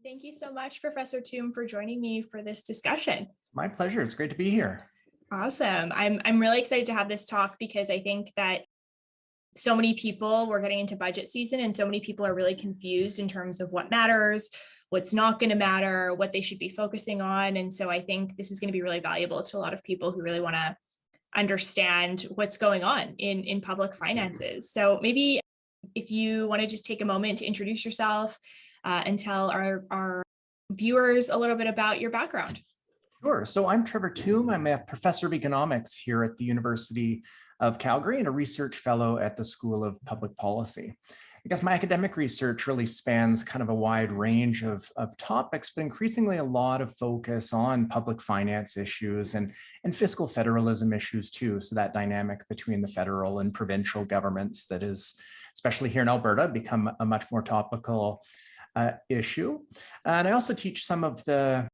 Thank you so much, Professor Tombe, for joining me for this discussion. My pleasure. It's great to be here. Awesome. I'm really excited to have this talk because I think that so many people, we're getting into budget season, and so many people are really confused in terms of what matters, what's not going to matter, what they should be focusing on. And so I think this is going to be really valuable to a lot of people who really want to understand what's going on in public finances. So maybe if you want to just take a moment to introduce yourself and tell our viewers a little bit about your background. Sure. So I'm Trevor Tombe. I'm a professor of economics here at the University of Calgary and a research fellow at the School of Public Policy. I guess my academic research really spans kind of a wide range of topics, but increasingly a lot of focus on public finance issues and fiscal federalism issues too. So that dynamic between the federal and provincial governments that is, especially here in Alberta, become a much more topical issue. And I also teach some of the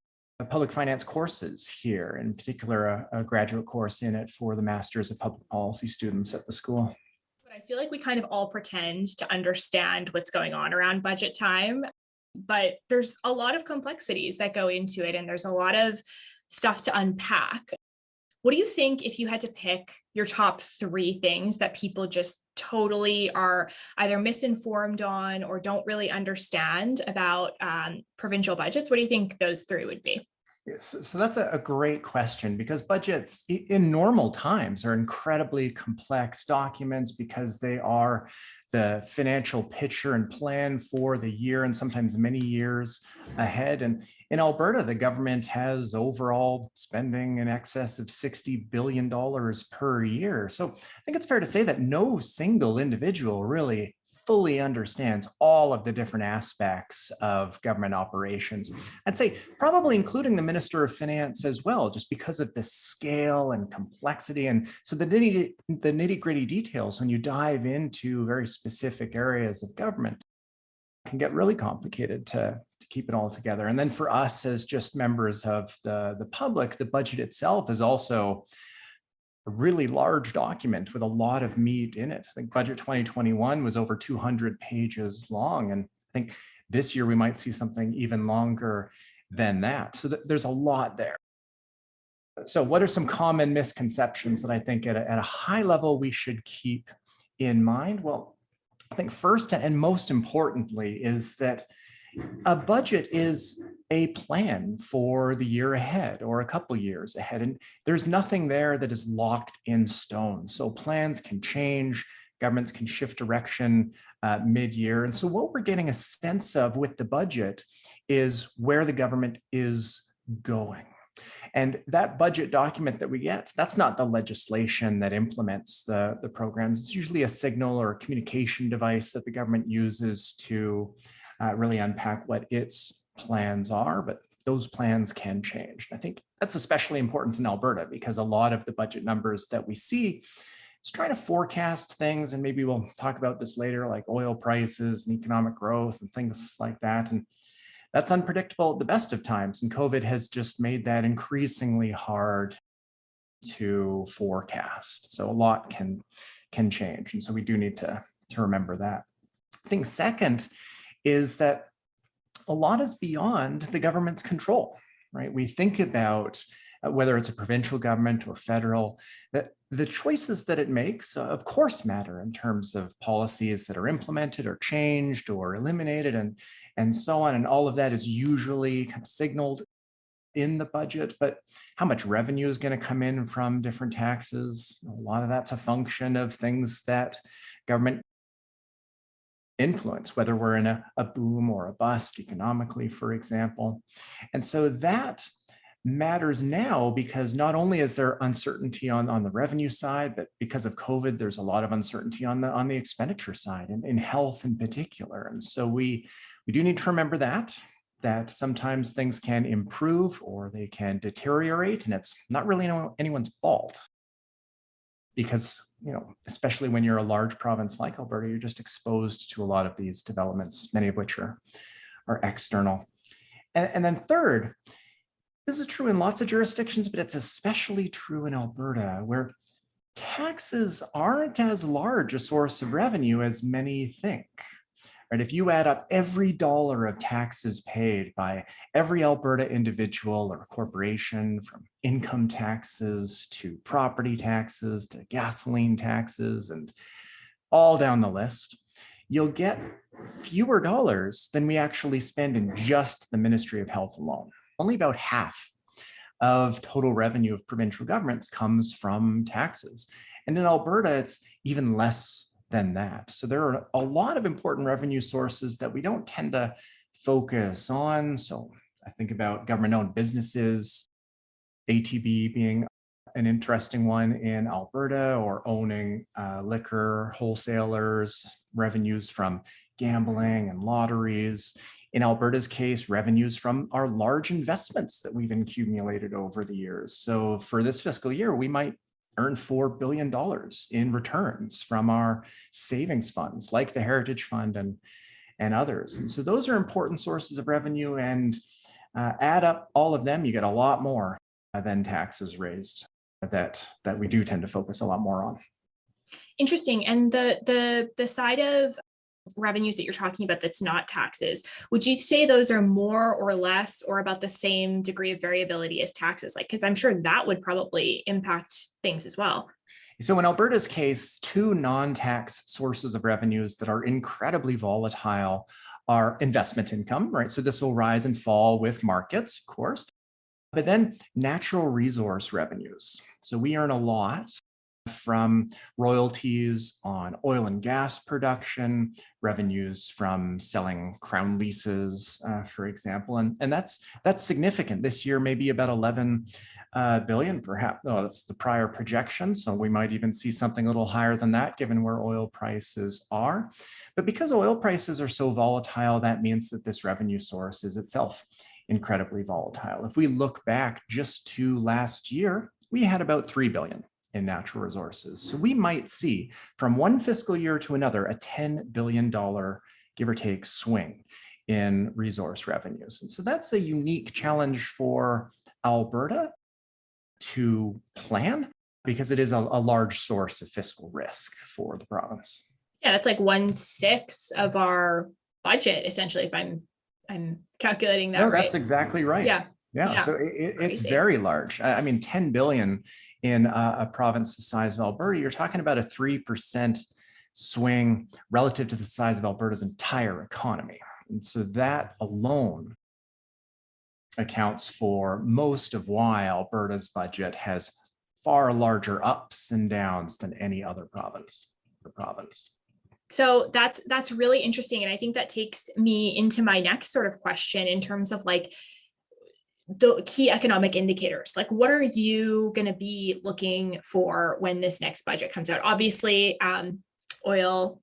public finance courses here, in particular a graduate course in it for the Masters of Public Policy students at the school. But I feel like we kind of all pretend to understand what's going on around budget time, but there's a lot of complexities that go into it, and there's a lot of stuff to unpack. What do you think if you had to pick your top 3 things that people just totally are either misinformed on or don't really understand about provincial budgets? What do you think those 3 would be? Yes, so that's a great question, because budgets in normal times are incredibly complex documents because they are the financial picture and plan for the year and sometimes many years ahead. And in Alberta, the government has overall spending in excess of $60 billion per year. So I think it's fair to say that no single individual really fully understands all of the different aspects of government operations. I'd say probably including the Minister of Finance as well, just because of the scale and complexity. And so the nitty-gritty details, when you dive into very specific areas of government, can get really complicated to keep it all together. And then for us as just members of the public, the budget itself is also a really large document with a lot of meat in it. I think Budget 2021 was over 200 pages long. And I think this year we might see something even longer than that. So there's a lot there. So what are some common misconceptions that I think at a high level we should keep in mind? Well, I think first and most importantly is that a budget is a plan for the year ahead or a couple years ahead, and there's nothing there that is locked in stone. So plans can change, governments can shift direction mid-year. And so what we're getting a sense of with the budget is where the government is going. And that budget document that we get, that's not the legislation that implements the programs. It's usually a signal or a communication device that the government uses to really unpack what its plans are, but those plans can change. I think that's especially important in Alberta because a lot of the budget numbers that we see is trying to forecast things, and maybe we'll talk about this later, like oil prices and economic growth and things like that. And that's unpredictable at the best of times. And COVID has just made that increasingly hard to forecast. So a lot can change. And so we do need to remember that. I think second is that a lot is beyond the government's control, right? We think about whether it's a provincial government or federal, that the choices that it makes, of course, matter in terms of policies that are implemented or changed or eliminated and so on. And all of that is usually kind of signaled in the budget, but how much revenue is going to come in from different taxes? A lot of that's a function of things that government influence, whether we're in a boom or a bust economically, for example. And so that matters now because not only is there uncertainty on the revenue side, but because of COVID, there's a lot of uncertainty on the expenditure side and in health in particular. And so we do need to remember that sometimes things can improve or they can deteriorate, and it's not really anyone's fault. Because, especially when you're a large province like Alberta, you're just exposed to a lot of these developments, many of which are external. And then third, this is true in lots of jurisdictions, but it's especially true in Alberta, where taxes aren't as large a source of revenue as many think. right? If you add up every dollar of taxes paid by every Alberta individual or corporation, from income taxes to property taxes to gasoline taxes and all down the list, you'll get fewer dollars than we actually spend in just the Ministry of Health alone. Only about half of total revenue of provincial governments comes from taxes. And in Alberta, it's even less than that. So there are a lot of important revenue sources that we don't tend to focus on. So I think about government-owned businesses, ATB being an interesting one in Alberta, or owning liquor wholesalers, revenues from gambling and lotteries. In Alberta's case, revenues from our large investments that we've accumulated over the years. So for this fiscal year, we might earn $4 billion in returns from our savings funds, like the Heritage Fund and others. And so those are important sources of revenue, and add up all of them, you get a lot more than taxes raised that we do tend to focus a lot more on. Interesting. And the side of revenues that you're talking about that's not taxes, would you say those are more or less or about the same degree of variability as taxes? Like, because I'm sure that would probably impact things as well. So in Alberta's case, two non-tax sources of revenues that are incredibly volatile are investment income, right? So this will rise and fall with markets, of course, but then natural resource revenues. So we earn a lot from royalties on oil and gas production, revenues from selling crown leases, for example, and that's significant. This year, maybe about 11 billion, perhaps. Oh, that's the prior projection. So we might even see something a little higher than that, given where oil prices are. But because oil prices are so volatile, that means that this revenue source is itself incredibly volatile. If we look back just to last year, we had about 3 billion in natural resources. So we might see from one fiscal year to another a $10 billion, give or take, swing in resource revenues. And so that's a unique challenge for Alberta to plan, because it is a large source of fiscal risk for the province. Yeah, that's like 1/6 of our budget, essentially, if I'm calculating that No, right. that's exactly right. Yeah. So it's very large. I mean, 10 billion in a province the size of Alberta, you're talking about a 3% swing relative to the size of Alberta's entire economy. And so that alone accounts for most of why Alberta's budget has far larger ups and downs than any other province. So that's really interesting. And I think that takes me into my next sort of question in terms of like the key economic indicators. Like, what are you going to be looking for when this next budget comes out? Obviously, oil,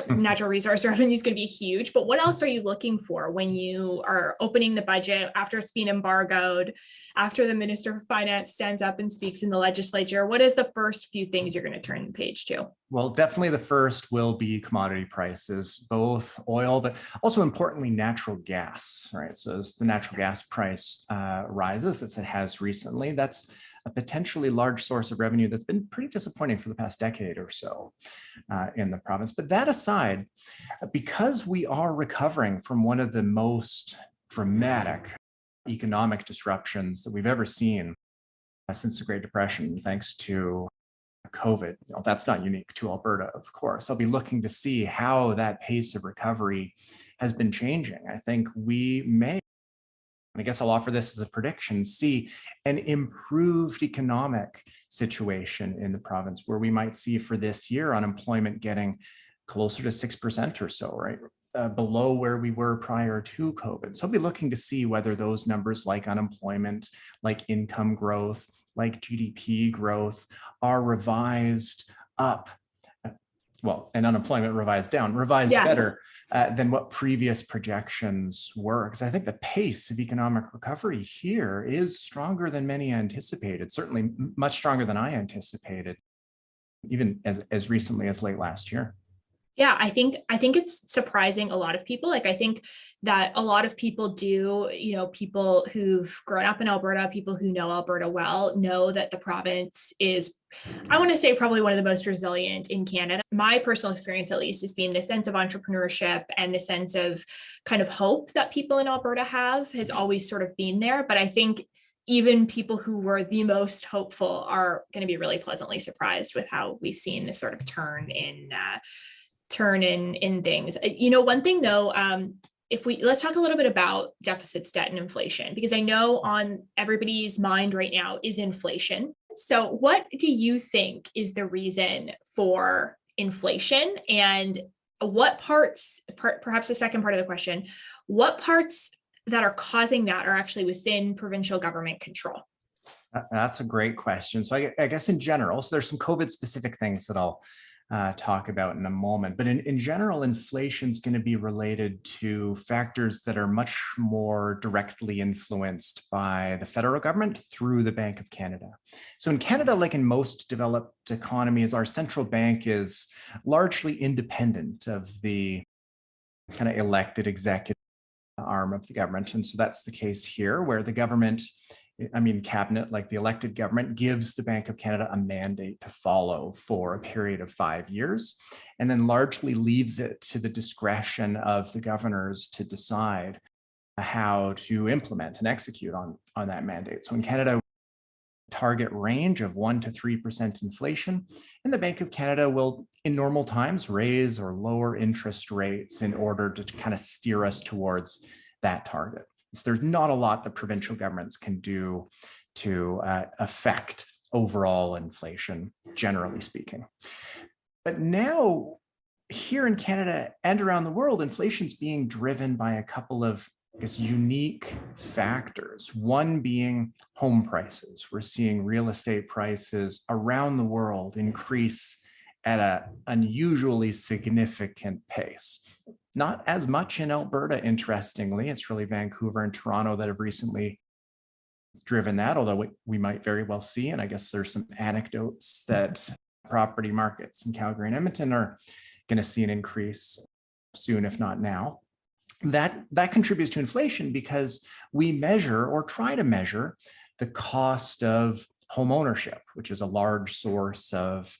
natural resource revenue is going to be huge, but what else are you looking for when you are opening the budget after it's been embargoed, after the Minister of Finance stands up and speaks in the legislature? What is the first few things you're going to turn the page to? Well, definitely the first will be commodity prices, both oil, but also importantly, natural gas, right? So as the natural gas price rises, as it has recently, that's a potentially large source of revenue that's been pretty disappointing for the past decade or so in the province. But that aside, because we are recovering from one of the most dramatic economic disruptions that we've ever seen since the Great Depression, thanks to COVID, that's not unique to Alberta, of course. I'll be looking to see how that pace of recovery has been changing. I think we may, I guess I'll offer this as a prediction, see an improved economic situation in the province, where we might see for this year unemployment getting closer to 6% or so, right? Below where we were prior to COVID. So I'll be looking to see whether those numbers like unemployment, like income growth, like GDP growth are revised up. Well, and unemployment revised down, revised better than what previous projections were. Because I think the pace of economic recovery here is stronger than many anticipated, certainly much stronger than I anticipated, even as recently as late last year. Yeah, I think it's surprising a lot of people. Like I think that a lot of people do, people who've grown up in Alberta, people who know Alberta well, know that the province is, I want to say, probably one of the most resilient in Canada. My personal experience, at least, has been the sense of entrepreneurship and the sense of kind of hope that people in Alberta have has always sort of been there. But I think even people who were the most hopeful are going to be really pleasantly surprised with how we've seen this sort of turn in things. One thing though, if let's talk a little bit about deficits, debt, and inflation, because I know on everybody's mind right now is inflation. So what do you think is the reason for inflation, and what parts, perhaps the second part of the question, what parts that are causing that are actually within provincial government control? That's a great question. So I guess in general, so there's some COVID specific things that I'll talk about in a moment. But in general, inflation is going to be related to factors that are much more directly influenced by the federal government through the Bank of Canada. So in Canada, like in most developed economies, our central bank is largely independent of the kind of elected executive arm of the government. And so that's the case here, where the government, cabinet, like the elected government, gives the Bank of Canada a mandate to follow for a period of 5 years, and then largely leaves it to the discretion of the governors to decide how to implement and execute on that mandate. So in Canada, target range of 1% to 3% inflation, and the Bank of Canada will, in normal times, raise or lower interest rates in order to kind of steer us towards that target. So there's not a lot that provincial governments can do to affect overall inflation, generally speaking. But now, here in Canada and around the world, inflation is being driven by a couple of unique factors. One being home prices. We're seeing real estate prices around the world increase at an unusually significant pace. Not as much in Alberta, interestingly. It's really Vancouver and Toronto that have recently driven that, although we might very well see, and I guess there's some anecdotes that property markets in Calgary and Edmonton are going to see an increase soon, if not now. That contributes to inflation because we measure or try to measure the cost of home ownership, which is a large source of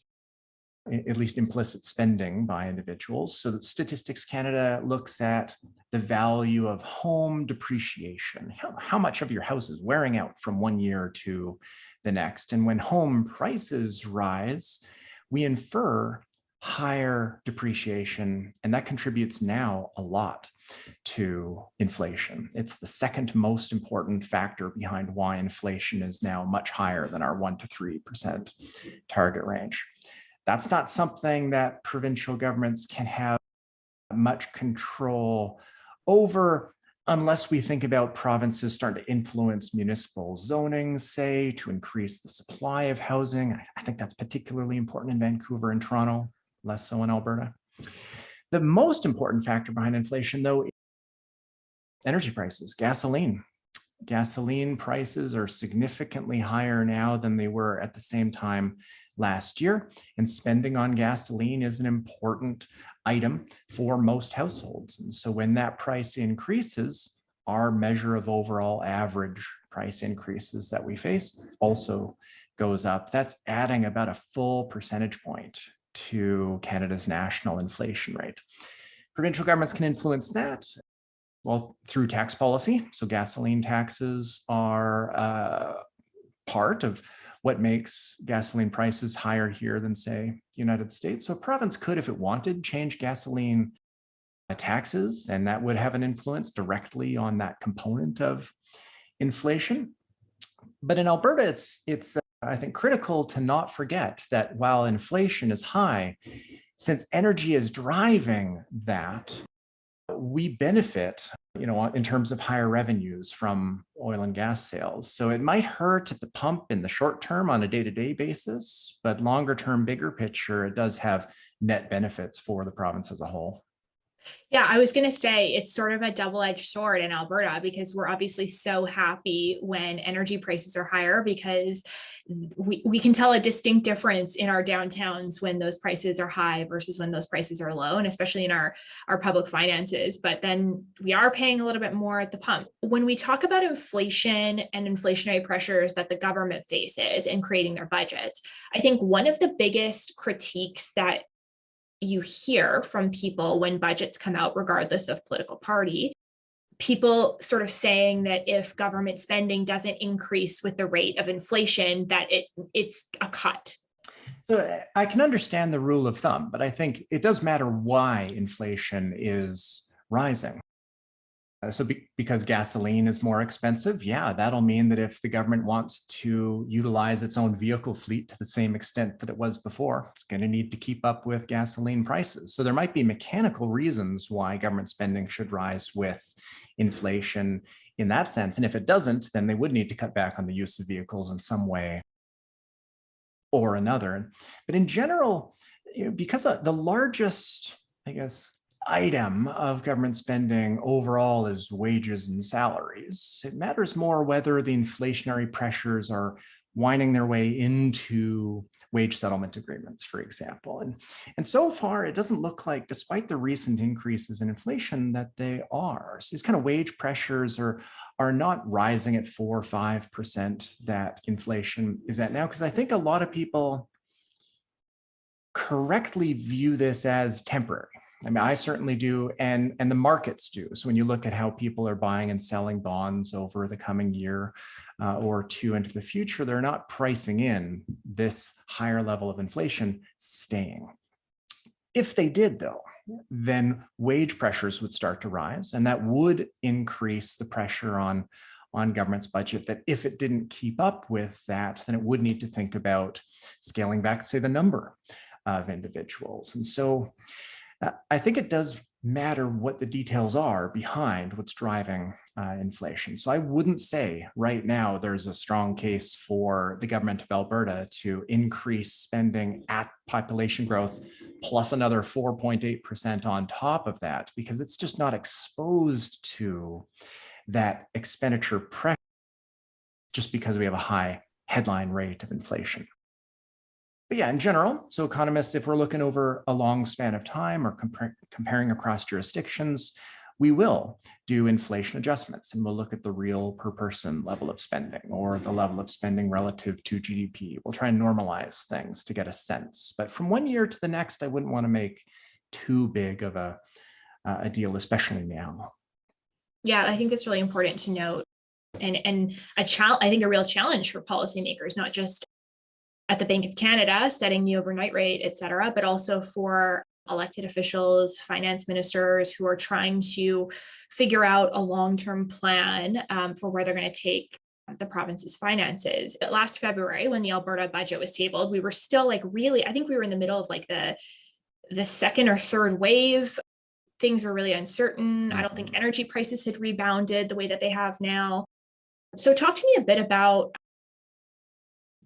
at least implicit spending by individuals. So Statistics Canada looks at the value of home depreciation, how much of your house is wearing out from one year to the next. And when home prices rise, we infer higher depreciation, and that contributes now a lot to inflation. It's the second most important factor behind why inflation is now much higher than our 1% to 3% target range. That's not something that provincial governments can have much control over unless we think about provinces starting to influence municipal zoning, say, to increase the supply of housing. I think that's particularly important in Vancouver and Toronto, less so in Alberta. The most important factor behind inflation, though, is energy prices, gasoline. Gasoline prices are significantly higher now than they were at the same time last year, and spending on gasoline is an important item for most households. And so when that price increases, our measure of overall average price increases that we face also goes up. That's adding about a full percentage point to Canada's national inflation rate. Provincial governments can influence that, well, through tax policy. So gasoline taxes are part of what makes gasoline prices higher here than, say, the United States. So a province could, if it wanted, change gasoline taxes, and that would have an influence directly on that component of inflation. But in Alberta, it's I think, critical to not forget that while inflation is high, since energy is driving that, we benefit, in terms of higher revenues from oil and gas sales. So it might hurt at the pump in the short term on a day-to-day basis, but longer term, bigger picture, it does have net benefits for the province as a whole. Yeah, I was going to say it's sort of a double-edged sword in Alberta because we're obviously so happy when energy prices are higher because we can tell a distinct difference in our downtowns when those prices are high versus when those prices are low, and especially in our public finances. But then we are paying a little bit more at the pump. When we talk about inflation and inflationary pressures that the government faces in creating their budgets, I think one of the biggest critiques that you hear from people when budgets come out, regardless of political party, people sort of saying that if government spending doesn't increase with the rate of inflation, that it's a cut. So I can understand the rule of thumb, but I think it does matter why inflation is rising. Because gasoline is more expensive, yeah, that'll mean that if the government wants to utilize its own vehicle fleet to the same extent that it was before, it's going to need to keep up with gasoline prices. So there might be mechanical reasons why government spending should rise with inflation in that sense. And if it doesn't, then they would need to cut back on the use of vehicles in some way or another. But in general, because the largest, I guess, item of government spending overall is wages and salaries, it matters more whether the inflationary pressures are winding their way into wage settlement agreements, for example. And so far, it doesn't look like, despite the recent increases in inflation, that they are. So these kind of wage pressures are not rising at 4 or 5% that inflation is at now, because I think a lot of people correctly view this as temporary. I mean, I certainly do, and the markets do. So when you look at how people are buying and selling bonds over the coming year or two into the future, they're not pricing in this higher level of inflation staying. If they did, though, then wage pressures would start to rise, and that would increase the pressure on government's budget, that if it didn't keep up with that, then it would need to think about scaling back, say, the number of individuals. And so I think it does matter what the details are behind what's driving inflation. So I wouldn't say right now there's a strong case for the government of Alberta to increase spending at population growth plus another 4.8% on top of that, because it's just not exposed to that expenditure pressure just because we have a high headline rate of inflation. But yeah, in general, so economists, if we're looking over a long span of time or comparing across jurisdictions, we will do inflation adjustments, and we'll look at the real per person level of spending or the level of spending relative to GDP. We'll try and normalize things to get a sense. But from one year to the next, I wouldn't want to make too big of a deal, especially now. Yeah, I think that's really important to note, and I think a real challenge for policymakers, not just at the Bank of Canada setting the overnight rate, et cetera, but also for elected officials, finance ministers who are trying to figure out a long-term plan for where they're going to take the province's finances. But last February, when the Alberta budget was tabled, we were still I think we were in the middle of the second or third wave. Things were really uncertain. I don't think energy prices had rebounded the way that they have now. So talk to me a bit about,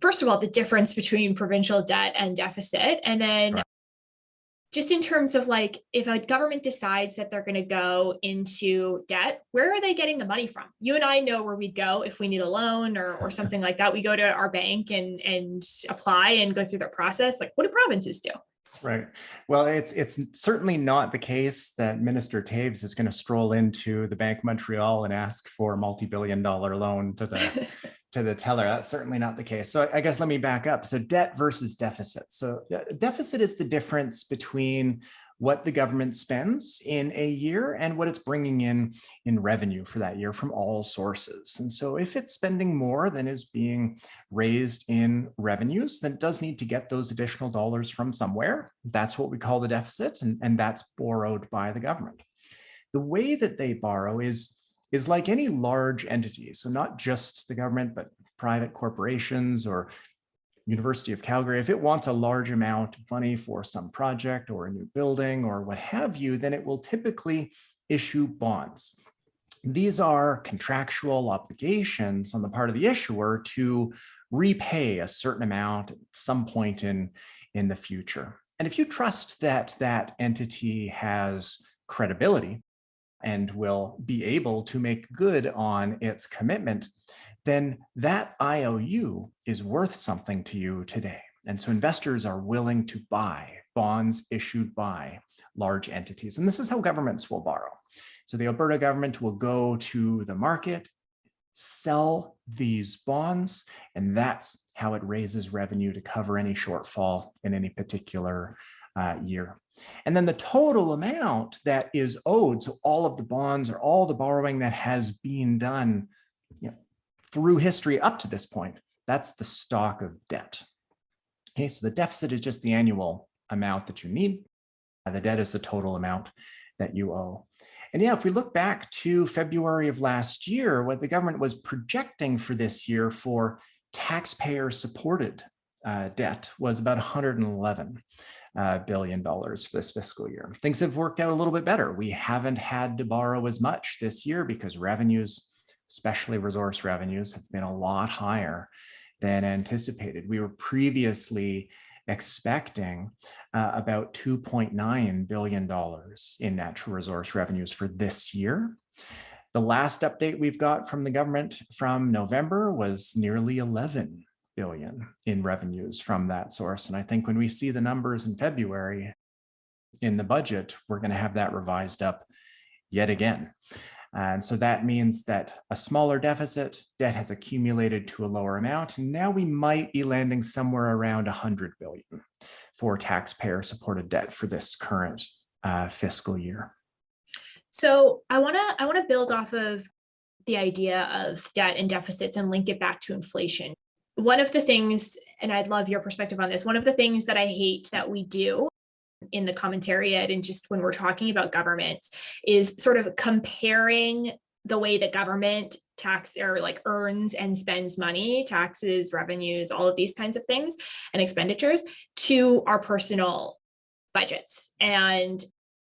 first of all, the difference between provincial debt and deficit. And then just in terms of if a government decides that they're going to go into debt, where are they getting the money from? You and I know where we'd go if we need a loan or something like that. We go to our bank and apply and go through the process. What do provinces do? Right. Well, it's certainly not the case that Minister Taves is going to stroll into the Bank of Montreal and ask for a multi-billion-dollar loan to the to the teller. That's certainly not the case. So I guess let me back up. So debt versus deficit. So deficit is the difference between what the government spends in a year and what it's bringing in revenue for that year from all sources. And so if it's spending more than is being raised in revenues, then it does need to get those additional dollars from somewhere. That's what we call the deficit, and that's borrowed by the government. The way that they borrow is like any large entity. So not just the government, but private corporations or University of Calgary. If it wants a large amount of money for some project or a new building or what have you, then it will typically issue bonds. These are contractual obligations on the part of the issuer to repay a certain amount at some point in the future. And if you trust that that entity has credibility and will be able to make good on its commitment, then that IOU is worth something to you today. And so investors are willing to buy bonds issued by large entities. And this is how governments will borrow. So the Alberta government will go to the market, sell these bonds, and that's how it raises revenue to cover any shortfall in any particular year. And then the total amount that is owed, so all of the bonds or all the borrowing that has been done through history up to this point, that's the stock of debt. Okay, so the deficit is just the annual amount that you need. The debt is the total amount that you owe. And yeah, if we look back to February of last year, what the government was projecting for this year for taxpayer-supported debt was about $111 billion for this fiscal year. Things have worked out a little bit better. We haven't had to borrow as much this year because revenues, especially resource revenues, have been a lot higher than anticipated. We were previously expecting about $2.9 billion in natural resource revenues for this year. The last update we've got from the government from November was nearly 11 billion in revenues from that source. And I think when we see the numbers in February in the budget, we're going to have that revised up yet again. And so that means that a smaller deficit, debt has accumulated to a lower amount. And now we might be landing somewhere around 100 billion for taxpayer supported debt for this current fiscal year. So I want to build off of the idea of debt and deficits and link it back to inflation. One of the things, and I'd love your perspective on this, one of the things that I hate that we do in the commentariat and just when we're talking about governments is sort of comparing the way that government tax or like earns and spends money, taxes, revenues, all of these kinds of things and expenditures to our personal budgets. And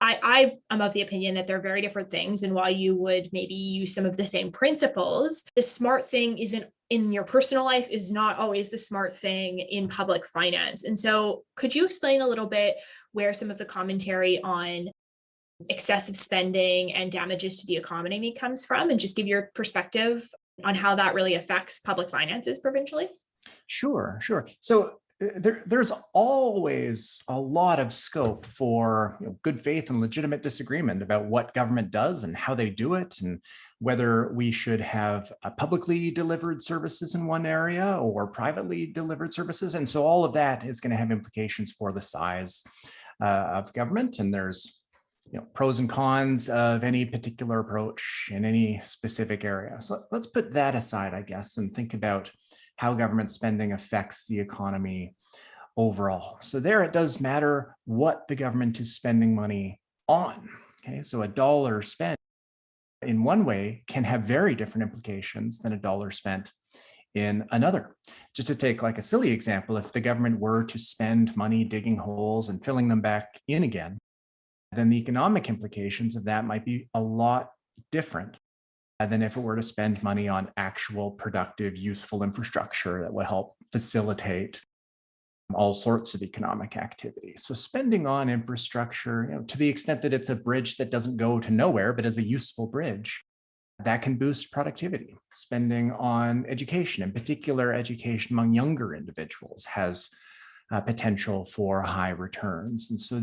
I am of the opinion that they're very different things. And while you would maybe use some of the same principles, the smart thing isn't in your personal life is not always the smart thing in public finance. And so could you explain a little bit where some of the commentary on excessive spending and damages to the economy comes from and just give your perspective on how that really affects public finances provincially? Sure. So there's always a lot of scope for good faith and legitimate disagreement about what government does and how they do it, and whether we should have publicly delivered services in one area or privately delivered services. And so all of that is going to have implications for the size of government. And there's pros and cons of any particular approach in any specific area. So let's put that aside, I guess, and think about how government spending affects the economy overall. So there it does matter what the government is spending money on. Okay, so a dollar spent in one way can have very different implications than a dollar spent in another. Just to take like a silly example, if the government were to spend money digging holes and filling them back in again, then the economic implications of that might be a lot different than if it were to spend money on actual productive, useful infrastructure that will help facilitate all sorts of economic activity. So spending on infrastructure, to the extent that it's a bridge that doesn't go to nowhere, but is a useful bridge, that can boost productivity. Spending on education, in particular education among younger individuals, has potential for high returns. And so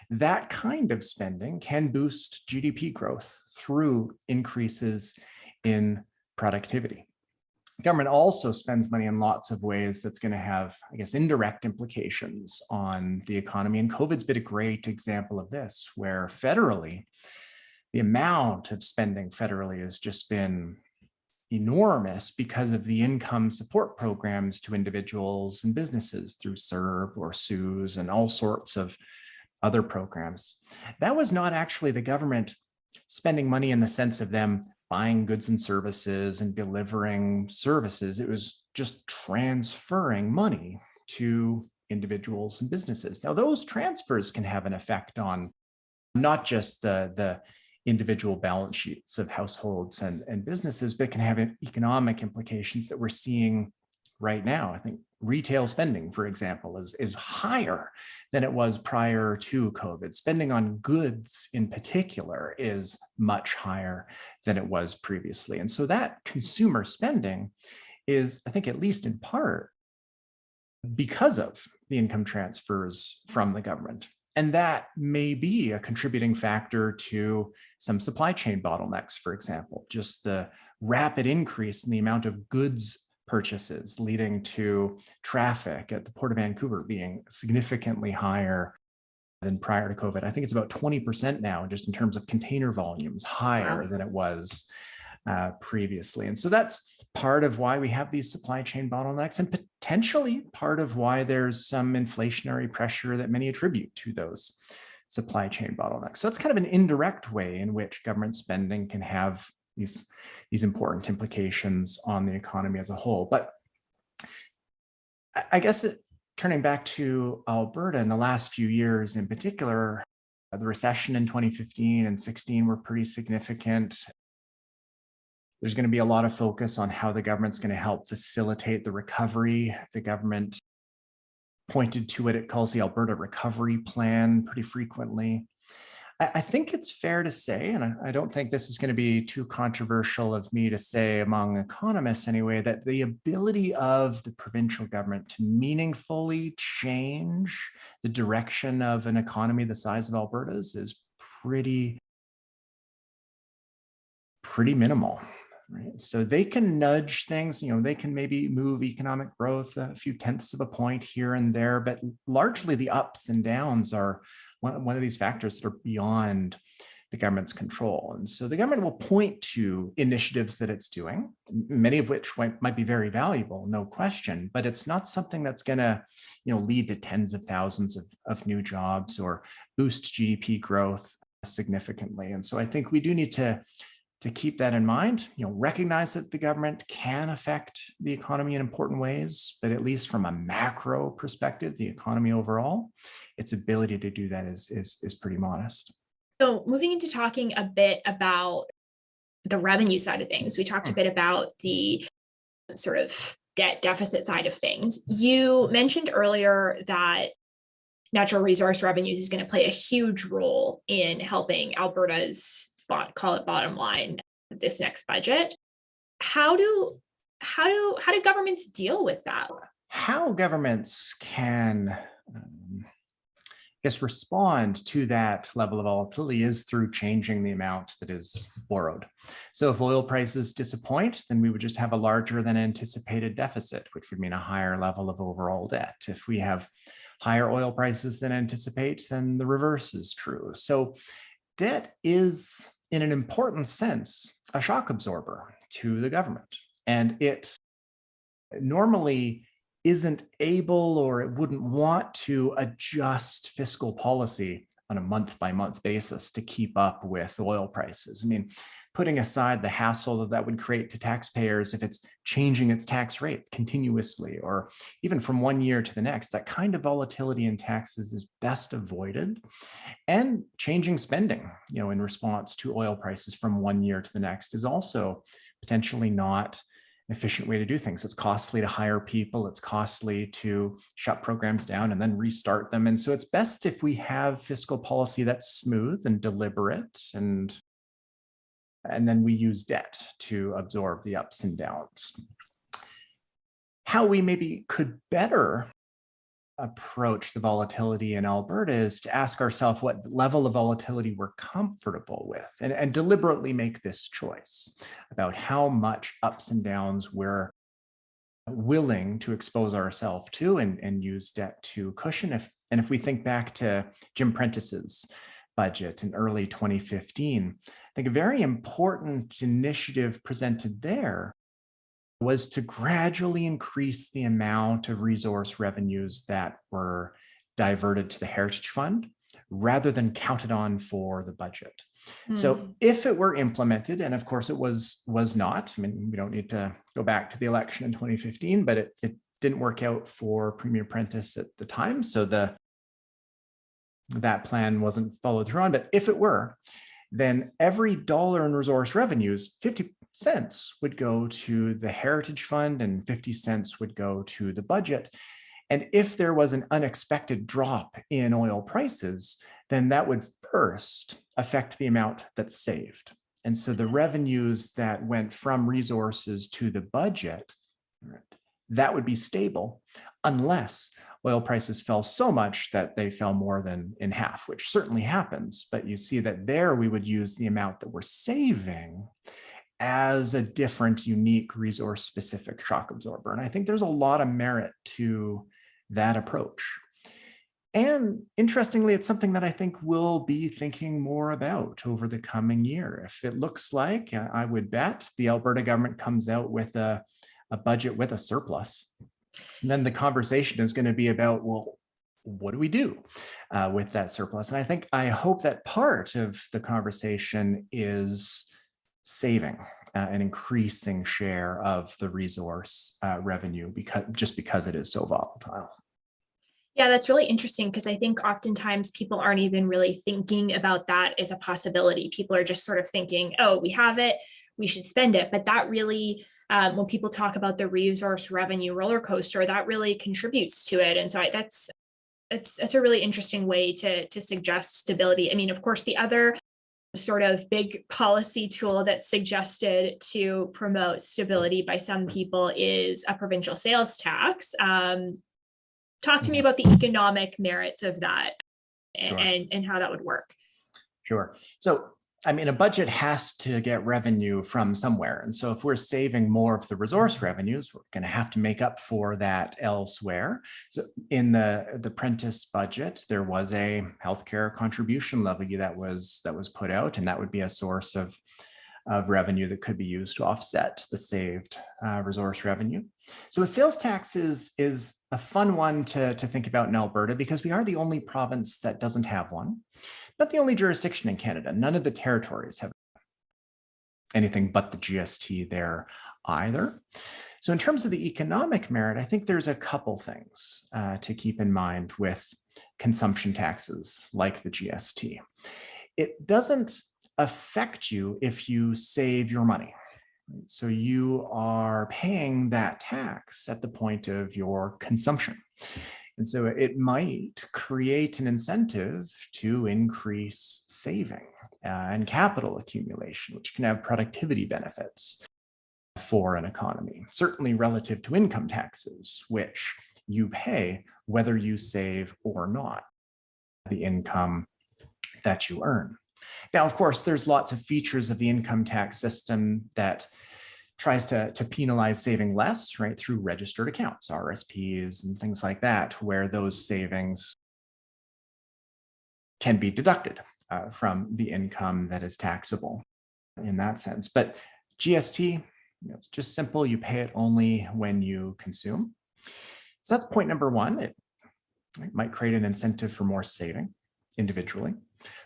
that kind of spending can boost GDP growth through increases in productivity. Government also spends money in lots of ways that's going to have, I guess, indirect implications on the economy. And COVID's been a great example of this, where federally, the amount of spending federally has just been enormous because of the income support programs to individuals and businesses through CERB or CEWS and all sorts of other programs. That was not actually the government spending money in the sense of them buying goods and services and delivering services. It was just transferring money to individuals and businesses. Now, those transfers can have an effect on not just the individual balance sheets of households and businesses, but can have economic implications that we're seeing right now. I think retail spending, for example, is higher than it was prior to COVID. Spending on goods in particular is much higher than it was previously. And so that consumer spending is, I think, at least in part, because of the income transfers from the government. And that may be a contributing factor to some supply chain bottlenecks, for example, just the rapid increase in the amount of goods purchases leading to traffic at the Port of Vancouver being significantly higher than prior to COVID. I think it's about 20% now, just in terms of container volumes, higher than it was previously. And so that's part of why we have these supply chain bottlenecks, and potentially part of why there's some inflationary pressure that many attribute to those supply chain bottlenecks. So it's kind of an indirect way in which government spending can have these important implications on the economy as a whole. But I guess turning back to Alberta in the last few years in particular, the recession in 2015 and 16 were pretty significant. There's going to be a lot of focus on how the government's going to help facilitate the recovery. The government pointed to what it calls the Alberta Recovery Plan pretty frequently. I think it's fair to say, and I don't think this is going to be too controversial of me to say among economists anyway, that the ability of the provincial government to meaningfully change the direction of an economy the size of Alberta's is pretty minimal. Right. So they can nudge things, they can maybe move economic growth a few tenths of a point here and there, but largely the ups and downs are one of these factors that are beyond the government's control. And so the government will point to initiatives that it's doing, many of which might be very valuable, no question, but it's not something that's going to, lead to tens of thousands of new jobs or boost GDP growth significantly. And so I think we do need to keep that in mind, recognize that the government can affect the economy in important ways, but at least from a macro perspective, the economy overall, its ability to do that is pretty modest. So moving into talking a bit about the revenue side of things, we talked a bit about the sort of debt deficit side of things. You mentioned earlier that natural resource revenues is going to play a huge role in helping Alberta's call it bottom line this next budget. How do governments deal with that? How governments can respond to that level of volatility is through changing the amount that is borrowed. So if oil prices disappoint, then we would just have a larger than anticipated deficit, which would mean a higher level of overall debt. If we have higher oil prices than anticipate, then the reverse is true. So debt is, in an important sense, a shock absorber to the government. And it normally isn't able, or it wouldn't want to, adjust fiscal policy on a month-by-month basis to keep up with oil prices. I mean, putting aside the hassle that would create to taxpayers if it's changing its tax rate continuously, or even from one year to the next, that kind of volatility in taxes is best avoided. And changing spending, in response to oil prices from one year to the next is also potentially not an efficient way to do things. It's costly to hire people. It's costly to shut programs down and then restart them. And so it's best if we have fiscal policy that's smooth and deliberate, and then we use debt to absorb the ups and downs. How we maybe could better approach the volatility in Alberta is to ask ourselves what level of volatility we're comfortable with, and deliberately make this choice about how much ups and downs we're willing to expose ourselves to and use debt to cushion. If we think back to Jim Prentice's budget in early 2015, I think a very important initiative presented there was to gradually increase the amount of resource revenues that were diverted to the Heritage Fund rather than counted on for the budget. So if it were implemented, and of course it was not, I mean, we don't need to go back to the election in 2015, but it didn't work out for Premier Prentice at the time. So that plan wasn't followed through on. But if it were, then every dollar in resource revenues, 50 cents would go to the Heritage Fund and 50 cents would go to the budget. And if there was an unexpected drop in oil prices, then that would first affect the amount that's saved. And so the revenues that went from resources to the budget, that would be stable unless oil prices fell so much that they fell more than in half, which certainly happens. But you see that there we would use the amount that we're saving as a different, unique, resource-specific shock absorber. And I think there's a lot of merit to that approach. And interestingly, it's something that I think we'll be thinking more about over the coming year. If it looks like, I would bet, the Alberta government comes out with a budget with a surplus, and then the conversation is going to be about, well, what do we do with that surplus? And I hope that part of the conversation is saving an increasing share of the resource revenue because it is so volatile. Yeah, that's really interesting because I think oftentimes people aren't even really thinking about that as a possibility. People are just sort of thinking, oh, we have it, we should spend it. But that really, when people talk about the resource revenue roller coaster, that really contributes to it. And so that's a really interesting way to suggest stability. I mean, of course, the other sort of big policy tool that's suggested to promote stability by some people is a provincial sales tax. Talk to me about the economic merits of that and how that would work. Sure. So, I mean, a budget has to get revenue from somewhere. And so if we're saving more of the resource revenues, we're going to have to make up for that elsewhere. So in the Prentice budget, there was a healthcare contribution levy that was put out, and that would be a source of revenue that could be used to offset the saved resource revenue. So a sales tax is a fun one to think about in Alberta because we are the only province that doesn't have one. Not the only jurisdiction in Canada. None of the territories have anything but the GST there either. So in terms of the economic merit, I think there's a couple things to keep in mind with consumption taxes like the GST. It doesn't affect you if you save your money. So you are paying that tax at the point of your consumption. And so it might create an incentive to increase saving and capital accumulation, which can have productivity benefits for an economy, certainly relative to income taxes, which you pay whether you save or not the income that you earn. Now, of course, there's lots of features of the income tax system that tries to penalize saving less, right, through registered accounts, RSPs, and things like that, where those savings can be deducted from the income that is taxable in that sense. But GST, it's just simple. You pay it only when you consume. So that's point number one. It might create an incentive for more saving individually.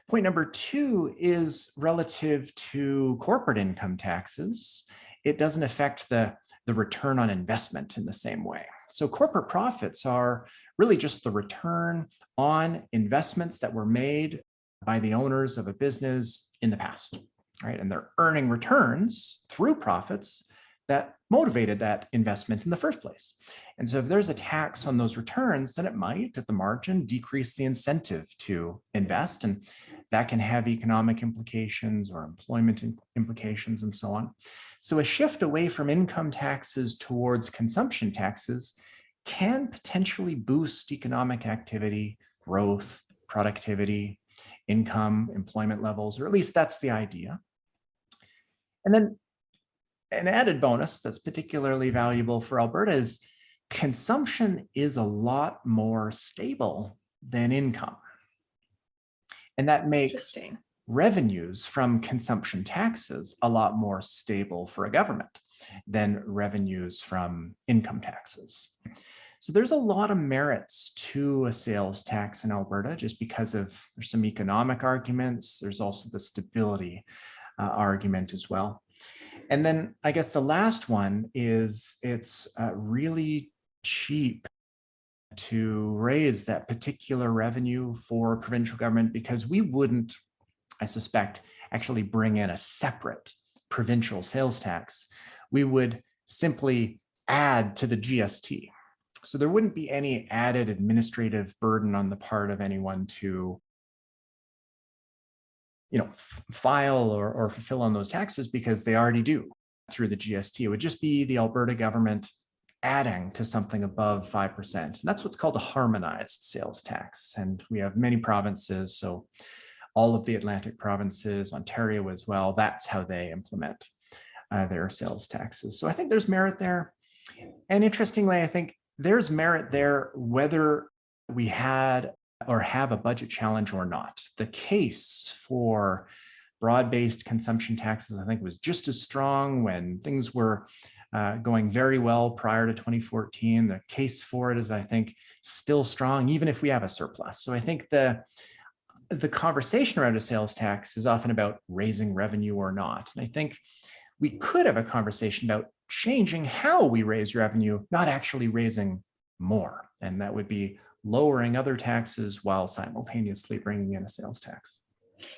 Point number two is relative to corporate income taxes. It doesn't affect the return on investment in the same way. So corporate profits are really just the return on investments that were made by the owners of a business in the past, right? And they're earning returns through profits that motivated that investment in the first place. And so if there's a tax on those returns, then it might, at the margin, decrease the incentive to invest. And that can have economic implications or employment implications and so on. So a shift away from income taxes towards consumption taxes can potentially boost economic activity, growth, productivity, income, employment levels, or at least that's the idea. And then an added bonus that's particularly valuable for Alberta is consumption is a lot more stable than income. And that makes revenues from consumption taxes a lot more stable for a government than revenues from income taxes. So there's a lot of merits to a sales tax in Alberta just because of there's some economic arguments. There's also the stability argument as well. And then I guess the last one is it's really cheap to raise that particular revenue for provincial government because we wouldn't, I suspect, actually bring in a separate provincial sales tax, we would simply add to the GST. So there wouldn't be any added administrative burden on the part of anyone to file or fulfill on those taxes, because they already do through the GST. It would just be the Alberta government adding to something above 5%. And that's what's called a harmonized sales tax. And we have many provinces, so all of the Atlantic provinces, Ontario as well, that's how they implement their sales taxes. So I think there's merit there. And interestingly, I think there's merit there whether we had or have a budget challenge or not. The case for broad-based consumption taxes, I think, was just as strong when things were going very well prior to 2014. The case for it is, I think, still strong, even if we have a surplus. So I think the conversation around a sales tax is often about raising revenue or not. And I think we could have a conversation about changing how we raise revenue, not actually raising more. And that would be lowering other taxes while simultaneously bringing in a sales tax.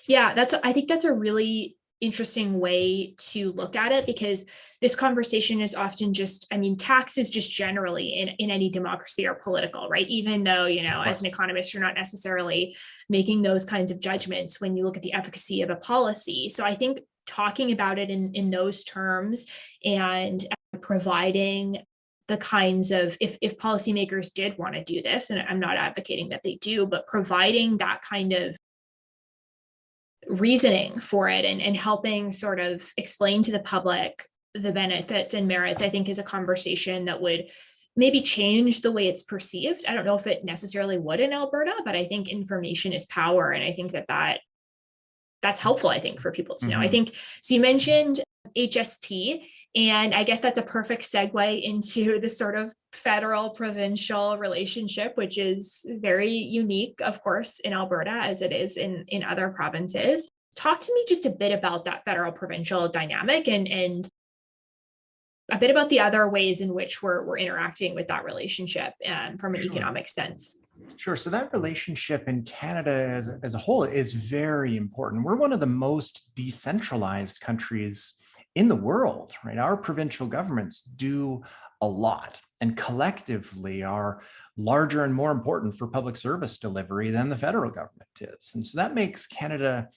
Yeah, I think that's a really interesting way to look at it, because this conversation is often just, I mean, taxes just generally in any democracy are political, right? Even though, as an economist, you're not necessarily making those kinds of judgments when you look at the efficacy of a policy. So I think talking about it in those terms and providing the kinds of, if policymakers did want to do this, and I'm not advocating that they do, but providing that kind of reasoning for it and helping sort of explain to the public the benefits and merits, I think is a conversation that would maybe change the way it's perceived. I don't know if it necessarily would in Alberta, but I think information is power. And I think that's helpful, I think, for people to know. I think, so you mentioned HST, and I guess that's a perfect segue into the sort of federal provincial relationship, which is very unique, of course, in Alberta as it is in other provinces. Talk to me just a bit about that federal provincial dynamic and a bit about the other ways in which we're interacting with that relationship from an economic sense. Sure. So that relationship in Canada as a whole is very important. We're one of the most decentralized countries in the world, right? Our provincial governments do a lot and collectively are larger and more important for public service delivery than the federal government is. And so that makes Canada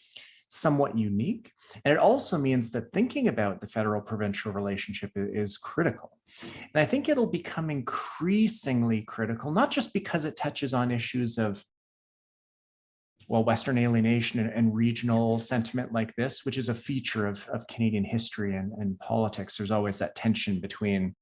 somewhat unique. And it also means that thinking about the federal-provincial relationship is critical. And I think it'll become increasingly critical, not just because it touches on issues of, Western alienation and regional sentiment like this, which is a feature of Canadian history and politics. There's always that tension between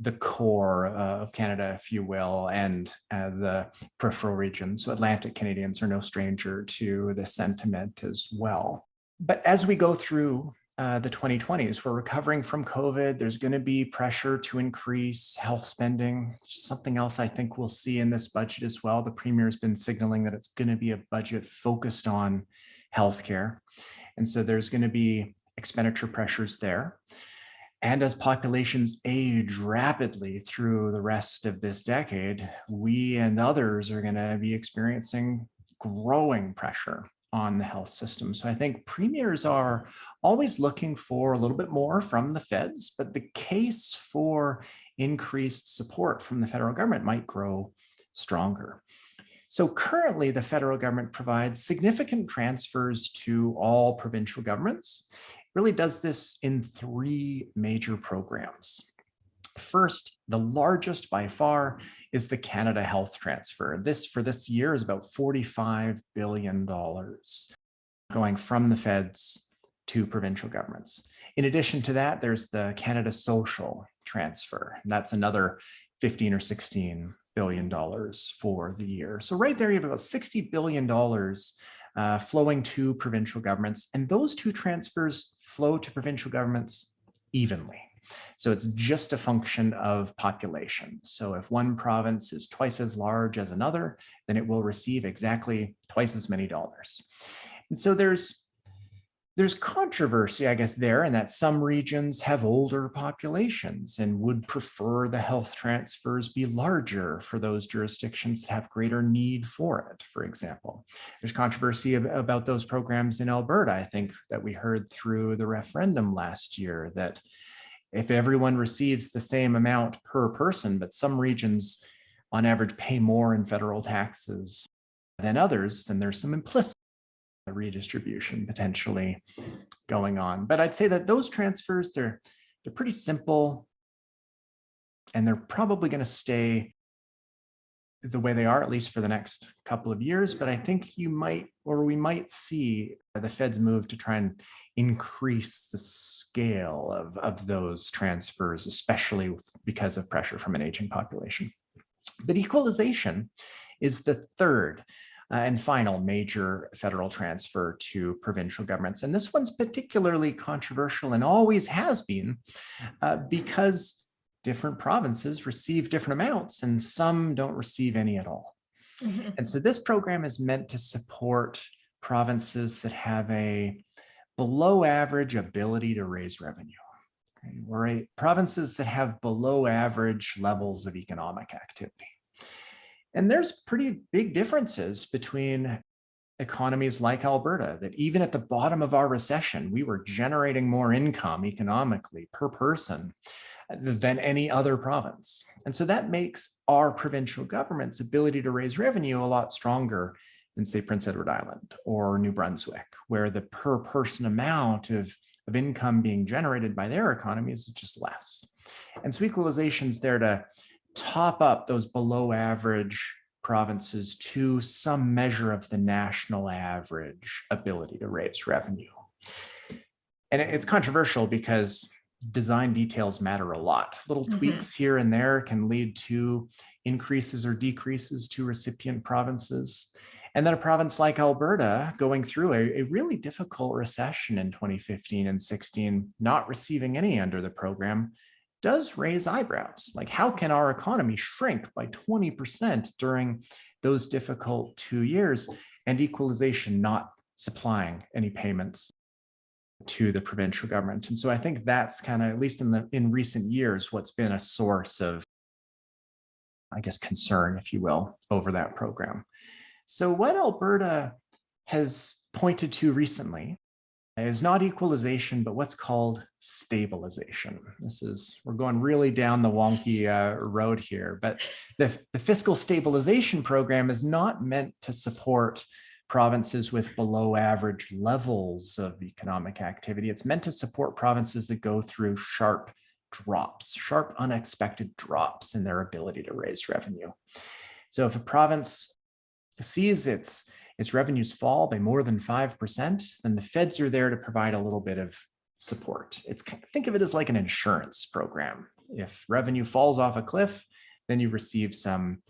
the core of Canada, if you will, and the peripheral regions. So Atlantic Canadians are no stranger to this sentiment as well. But as we go through the 2020s, we're recovering from COVID. There's going to be pressure to increase health spending. Something else I think we'll see in this budget as well. The Premier has been signaling that it's going to be a budget focused on healthcare. And so there's going to be expenditure pressures there. And as populations age rapidly through the rest of this decade, we and others are going to be experiencing growing pressure on the health system. So I think premiers are always looking for a little bit more from the feds, but the case for increased support from the federal government might grow stronger. So currently, the federal government provides significant transfers to all provincial governments. It really does this in three major programs. First, the largest by far is the Canada Health Transfer. This for this year is about $45 billion going from the feds to provincial governments. In addition to that, there's the Canada Social Transfer. And that's another 15 or 16 billion dollars for the year. So right there, you have about $60 billion flowing to provincial governments. And those two transfers flow to provincial governments evenly. So it's just a function of population. So if one province is twice as large as another, then it will receive exactly twice as many dollars. And so there's There's controversy, I guess, there, in that some regions have older populations and would prefer the health transfers be larger for those jurisdictions that have greater need for it, for example. There's controversy about those programs in Alberta, I think, that we heard through the referendum last year, that if everyone receives the same amount per person, but some regions on average pay more in federal taxes than others, then there's some implicit redistribution potentially going on. But I'd say that those transfers, they're pretty simple, and they're probably going to stay the way they are, at least for the next couple of years. But I think we might see the Fed's move to try and increase the scale of those transfers, especially because of pressure from an aging population. But equalization is the third and final major federal transfer to provincial governments. And this one's particularly controversial and always has been because different provinces receive different amounts and some don't receive any at all. Mm-hmm. And so this program is meant to support provinces that have a below average ability to raise revenue, or provinces that have below average levels of economic activity. And there's pretty big differences between economies like Alberta, that even at the bottom of our recession, we were generating more income economically per person than any other province. And so that makes our provincial government's ability to raise revenue a lot stronger than, say, Prince Edward Island or New Brunswick, where the per person amount of income being generated by their economies is just less. And so equalization's there to top up those below average provinces to some measure of the national average ability to raise revenue. And it's controversial because design details matter a lot. Little tweaks here and there can lead to increases or decreases to recipient provinces. And then a province like Alberta going through a really difficult recession in 2015 and 16, not receiving any under the program, does raise eyebrows. Like, how can our economy shrink by 20% during those difficult 2 years and equalization not supplying any payments to the provincial government? And so I think that's kind of, at least in recent years, what's been a source of, I guess, concern, if you will, over that program. So what Alberta has pointed to recently is not equalization, but what's called stabilization. We're going really down the wonky road here, but the fiscal stabilization program is not meant to support provinces with below average levels of economic activity. It's meant to support provinces that go through sharp unexpected drops in their ability to raise revenue. So if a province sees its revenues fall by more than 5%, then the feds are there to provide a little bit of support. Think of it as like an insurance program. If revenue falls off a cliff, then you receive some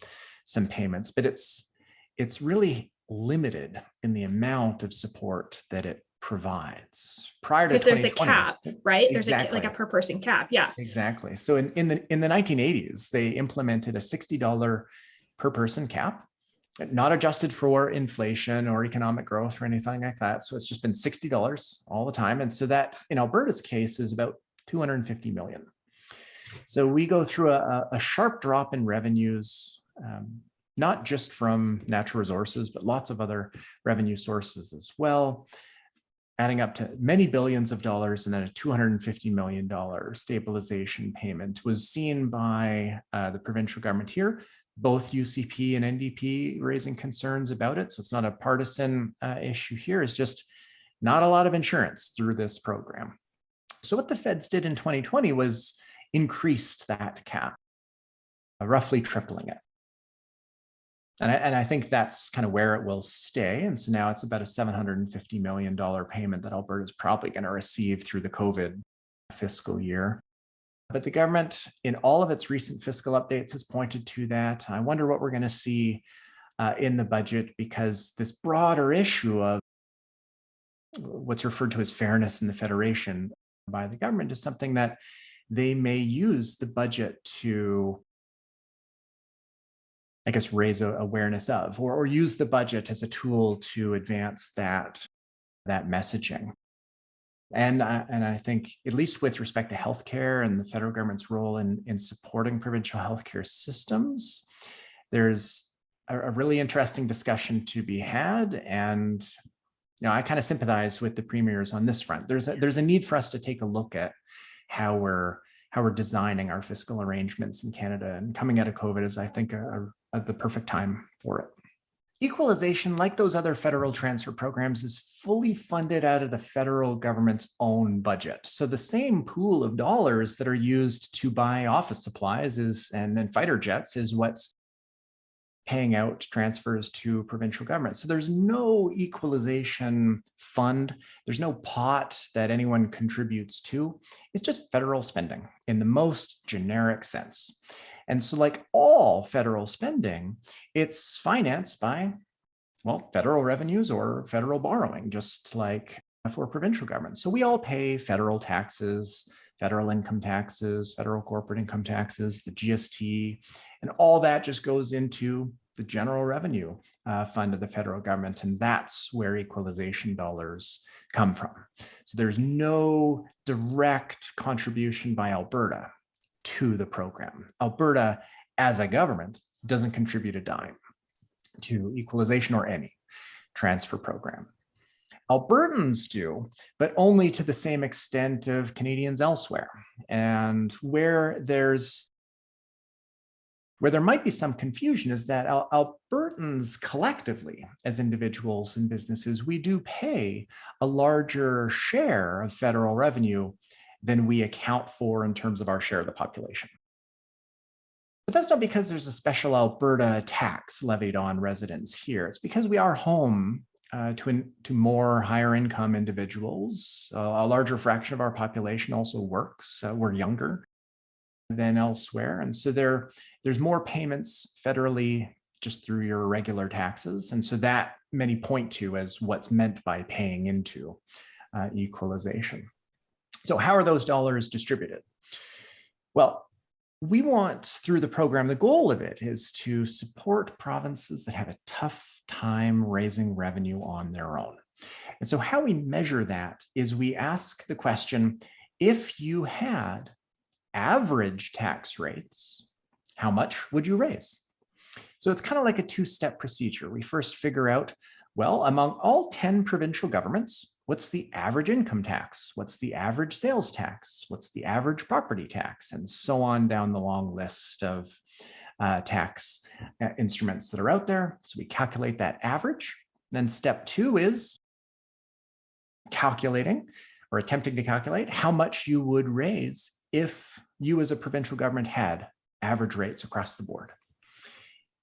payments, but it's really limited in the amount of support that it provides. Prior to 2020, there's a cap, right? Exactly. There's a per person cap. Yeah, exactly. So in the 1980s, they implemented a $60 per person cap, not adjusted for inflation or economic growth or anything like that. So it's just been $60 all the time. And so that, in Alberta's case, is about $250 million. So we go through a sharp drop in revenues, not just from natural resources, but lots of other revenue sources as well, adding up to many billions of dollars, and then a $250 million stabilization payment was seen by the provincial government here, both UCP and NDP raising concerns about it. So it's not a partisan issue here. It's just not a lot of insurance through this program. So what the feds did in 2020 was increased that cap, roughly tripling it. And I think that's kind of where it will stay. And so now it's about a $750 million payment that Alberta is probably going to receive through the COVID fiscal year. But the government, in all of its recent fiscal updates, has pointed to that. I wonder what we're going to see in the budget, because this broader issue of what's referred to as fairness in the federation by the government is something that they may use the budget to, I guess, raise awareness of, or use the budget as a tool to advance that messaging. And I think, at least with respect to healthcare and the federal government's role in supporting provincial healthcare systems, there's a really interesting discussion to be had. And I kind of sympathize with the premiers on this front. There's a need for us to take a look at how we're designing our fiscal arrangements in Canada, and coming out of COVID is, I think, the perfect time for it. Equalization, like those other federal transfer programs, is fully funded out of the federal government's own budget. So the same pool of dollars that are used to buy office supplies and then fighter jets is what's paying out transfers to provincial governments. So there's no equalization fund. There's no pot that anyone contributes to. It's just federal spending in the most generic sense. And so, like all federal spending, it's financed by, well, federal revenues or federal borrowing, just like for provincial governments. So we all pay federal taxes, federal income taxes, federal corporate income taxes, the GST, and all that just goes into the general revenue fund of the federal government. And that's where equalization dollars come from. So there's no direct contribution by Alberta to the program. Alberta, as a government, doesn't contribute a dime to equalization or any transfer program. Albertans do, but only to the same extent of Canadians elsewhere. And where there might be some confusion is that Albertans collectively, as individuals and businesses, we do pay a larger share of federal revenue than we account for in terms of our share of the population. But that's not because there's a special Alberta tax levied on residents here. It's because we are home to more higher income individuals. A larger fraction of our population also works. We're younger than elsewhere. And so there's more payments federally just through your regular taxes. And so that many point to as what's meant by paying into equalization. So how are those dollars distributed? Well, we want, through the program, the goal of it is to support provinces that have a tough time raising revenue on their own. And so how we measure that is we ask the question, if you had average tax rates, how much would you raise? So it's kind of like a two-step procedure. We first figure out, well, among all 10 provincial governments, what's the average income tax? What's the average sales tax? What's the average property tax? And so on down the long list of tax instruments that are out there. So we calculate that average. Then step two is calculating or attempting to calculate how much you would raise if you as a provincial government had average rates across the board.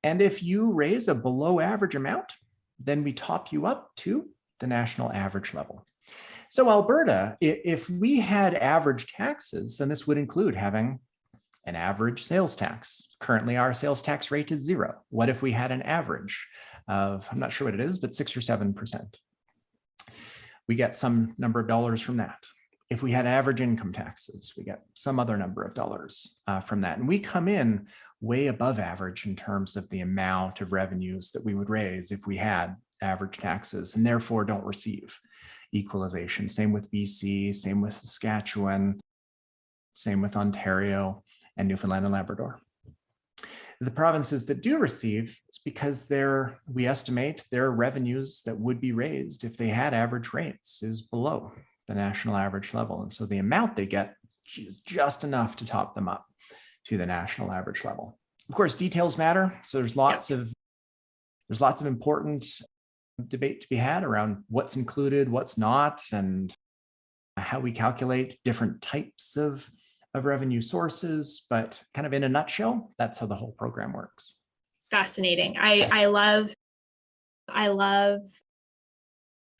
And if you raise a below average amount, then we top you up to the national average level. So Alberta, if we had average taxes, then this would include having an average sales tax. Currently, our sales tax rate is 0. What if we had an average of, I'm not sure what it is, but 6 or 7%? We get some number of dollars from that. If we had average income taxes, we get some other number of dollars from that. And we come in way above average in terms of the amount of revenues that we would raise if we had average taxes, and therefore don't receive equalization. Same with BC, same with Saskatchewan, same with Ontario and Newfoundland and Labrador. The provinces that do receive, it's because we estimate their revenues that would be raised if they had average rates is below the national average level. And so the amount they get is just enough to top them up to the national average level. Of course, details matter. So there's lots of important debate to be had around what's included, what's not, and how we calculate different types of revenue sources. But kind of in a nutshell, that's how the whole program works. Fascinating. I love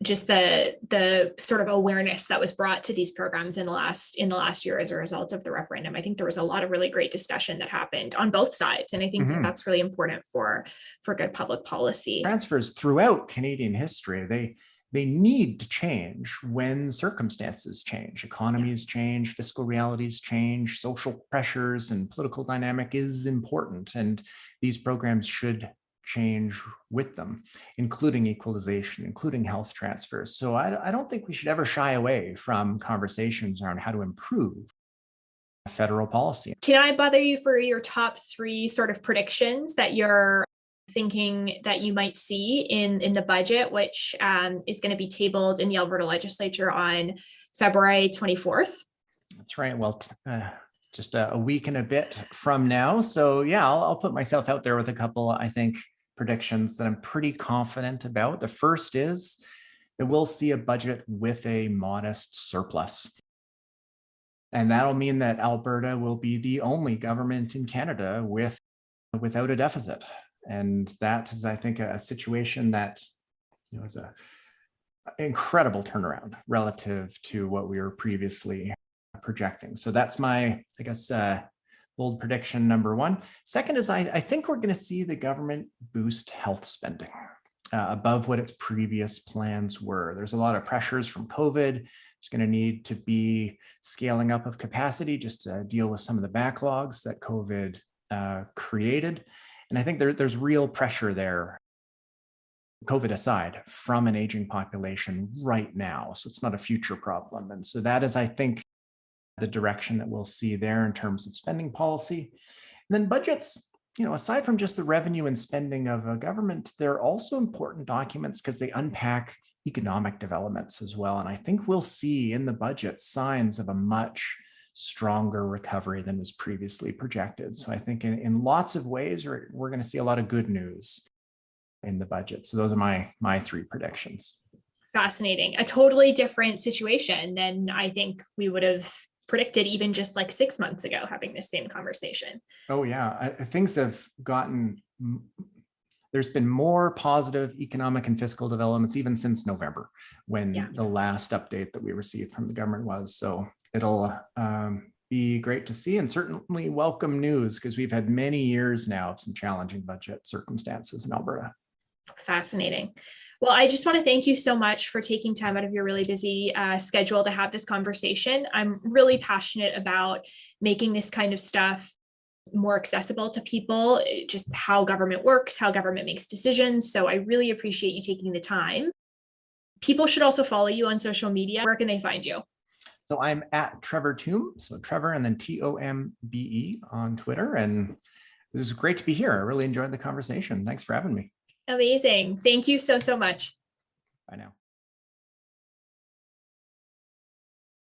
just the sort of awareness that was brought to these programs in the last year as a result of the referendum. I think there was a lot of really great discussion that happened on both sides. And I think that that's really important for good public policy. Transfers throughout Canadian history, they need to change when circumstances change, economies change, fiscal realities change, social pressures and political dynamic is important. And these programs should change with them, including equalization, including health transfers. So I don't think we should ever shy away from conversations around how to improve federal policy. Can I bother you for your top 3 sort of predictions that you're thinking that you might see in the budget, which is going to be tabled in the Alberta legislature on February 24th? That's right. Well, just a week and a bit from now. So yeah, I'll put myself out there with a couple, I think, predictions that I'm pretty confident about. The first is that we'll see a budget with a modest surplus. And that'll mean that Alberta will be the only government in Canada without a deficit. And that is, I think, a situation that is an incredible turnaround relative to what we were previously projecting. So that's my, I guess, bold prediction number 1. Second is I think we're going to see the government boost health spending above what its previous plans were. There's a lot of pressures from COVID. It's going to need to be scaling up of capacity just to deal with some of the backlogs that COVID created. And I think there's real pressure there, COVID aside, from an aging population right now. So it's not a future problem. And so that is, I think, the direction that we'll see there in terms of spending policy. And then budgets, aside from just the revenue and spending of a government, they're also important documents because they unpack economic developments as well. And I think we'll see in the budget signs of a much stronger recovery than was previously projected. So I think in lots of ways, we're going to see a lot of good news in the budget. So those are my 3 predictions. Fascinating. A totally different situation than I think we would have predicted even just like 6 months ago, having this same conversation. Oh yeah, things have gotten, there's been more positive economic and fiscal developments even since November, when the last update that we received from the government was. So it'll be great to see, and certainly welcome news, because we've had many years now of some challenging budget circumstances in Alberta. Fascinating. Well, I just want to thank you so much for taking time out of your really busy schedule to have this conversation. I'm really passionate about making this kind of stuff more accessible to people, just how government works, how government makes decisions. So I really appreciate you taking the time. People should also follow you on social media. Where can they find you? So I'm at Trevor Tombe, so Trevor and then Tombe on Twitter. And it was great to be here. I really enjoyed the conversation. Thanks for having me. Amazing. Thank you so much. Bye now.